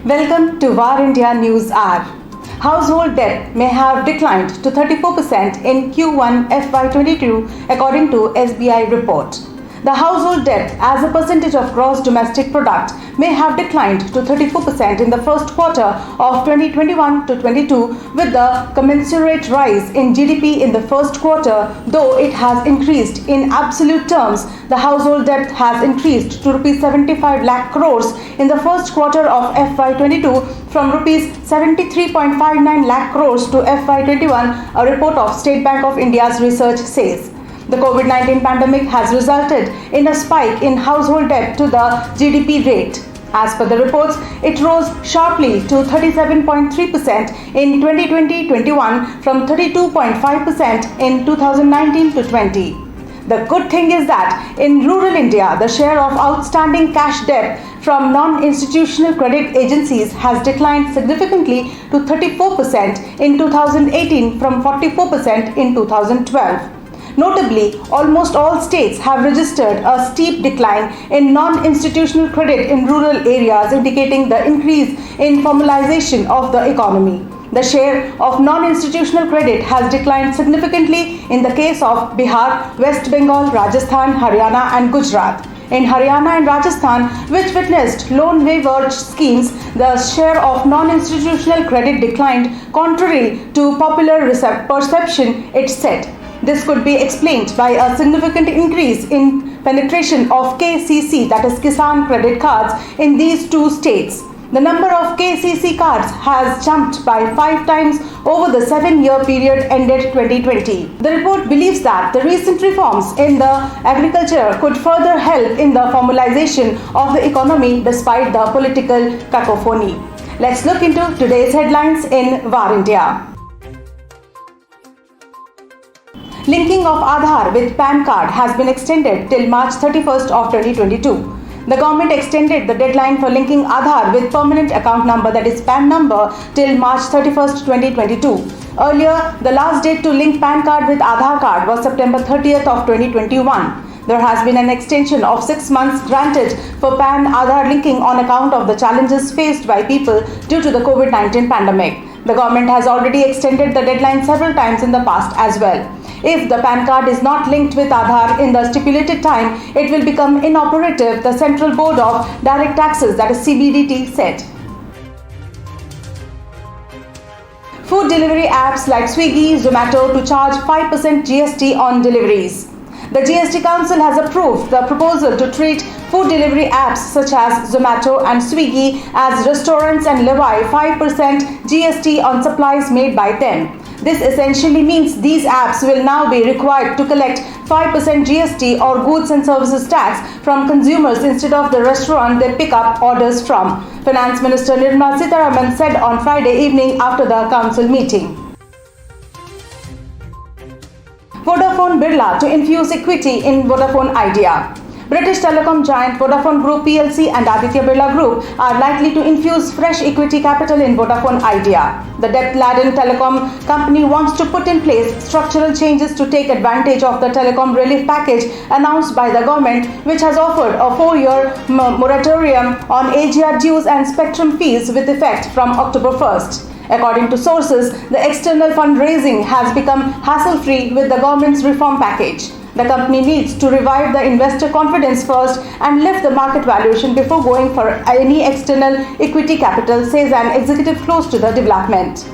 Welcome to VAR India News Hour. Household debt may have declined to 34% in Q1 FY22 according to SBI report. The household debt as a percentage of gross domestic product may have declined to 34% in the first quarter of 2021 to 22 with the commensurate rise in GDP in the first quarter, though it has increased in absolute terms. The household debt has increased to rupees 75 lakh crores in the first quarter of FY22 from rupees 73.59 lakh crores to FY21, a report of State Bank of India's research says. The COVID-19 pandemic has resulted in a spike in household debt to the GDP rate. As per the reports, it rose sharply to 37.3% in 2020-21 from 32.5% in 2019-20. The good thing is that in rural India, the share of outstanding cash debt from non-institutional credit agencies has declined significantly to 34% in 2018 from 44% in 2012. Notably, almost all states have registered a steep decline in non-institutional credit in rural areas, indicating the increase in formalization of the economy. The share of non-institutional credit has declined significantly in the case of Bihar, West Bengal, Rajasthan, Haryana and Gujarat. In Haryana and Rajasthan, which witnessed loan waiver schemes, the share of non-institutional credit declined contrary to popular perception, it said. This could be explained by a significant increase in penetration of KCC, that is Kisan credit cards, in these two states. The number of KCC cards has jumped by 5 times over the 7-year period ended 2020. The report believes that the recent reforms in the agriculture could further help in the formalization of the economy despite the political cacophony. Let's look into today's headlines in VAR India. Linking of Aadhaar with PAN card has been extended till March 31st of 2022. The government extended the deadline for linking Aadhaar with permanent account number, that is PAN number, till March 31st, 2022. Earlier, the last date to link PAN card with Aadhaar card was September 30th of 2021. There has been an extension of 6 months granted for PAN Aadhaar linking on account of the challenges faced by people due to the COVID-19 pandemic. The government has already extended the deadline several times in the past as well. If the PAN card is not linked with Aadhaar in the stipulated time, it will become inoperative, the Central Board of Direct Taxes, that is CBDT, said. Food delivery apps like Swiggy, Zomato to charge 5% GST on deliveries. The GST Council has approved the proposal to treat food delivery apps such as Zomato and Swiggy as restaurants and levy 5% GST on supplies made by them. This essentially means these apps will now be required to collect 5% GST or goods and services tax from consumers instead of the restaurant they pick up orders from, Finance Minister Nirmala Sitharaman said on Friday evening after the council meeting. Vodafone Birla to infuse equity in Vodafone Idea. British telecom giant Vodafone Group plc and Aditya Birla Group are likely to infuse fresh equity capital in Vodafone Idea. The debt-laden telecom company wants to put in place structural changes to take advantage of the telecom relief package announced by the government, which has offered a 4-year moratorium on AGR dues and spectrum fees with effect from October 1st. According to sources, the external fundraising has become hassle-free with the government's reform package. The company needs to revive the investor confidence first and lift the market valuation before going for any external equity capital, says an executive close to the development.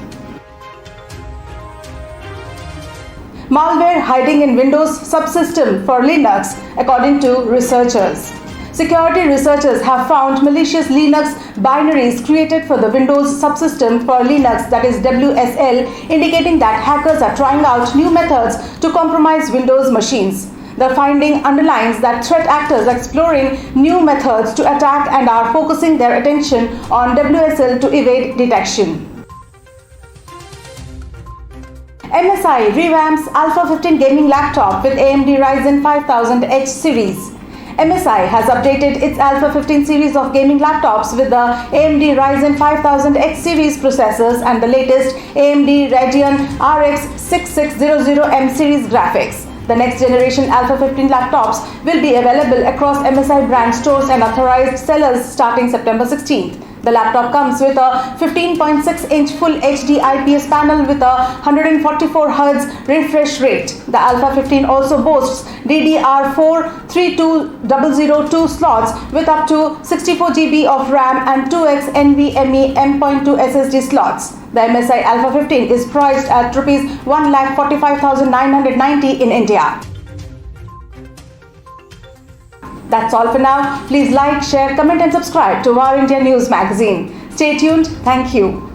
Malware hiding in Windows subsystem for Linux, according to researchers. Security researchers have found malicious Linux binaries created for the Windows subsystem for Linux, that is WSL, indicating that hackers are trying out new methods to compromise Windows machines. The finding underlines that threat actors are exploring new methods to attack and are focusing their attention on WSL to evade detection. MSI revamps Alpha 15 gaming laptop with AMD Ryzen 5000H series. MSI has updated its Alpha 15 series of gaming laptops with the AMD Ryzen 5000X series processors and the latest AMD Radeon RX 6600M series graphics. The next generation Alpha 15 laptops will be available across MSI brand stores and authorized sellers starting September 16th. The laptop comes with a 15.6-inch Full HD IPS panel with a 144 Hz refresh rate. The Alpha 15 also boasts DDR4 32002 slots with up to 64 GB of RAM and 2x NVMe M.2 SSD slots. The MSI Alpha 15 is priced at Rs 1,45,990 in India. That's all for now. Please like, share, comment and subscribe to Our India News magazine. Stay tuned. Thank you.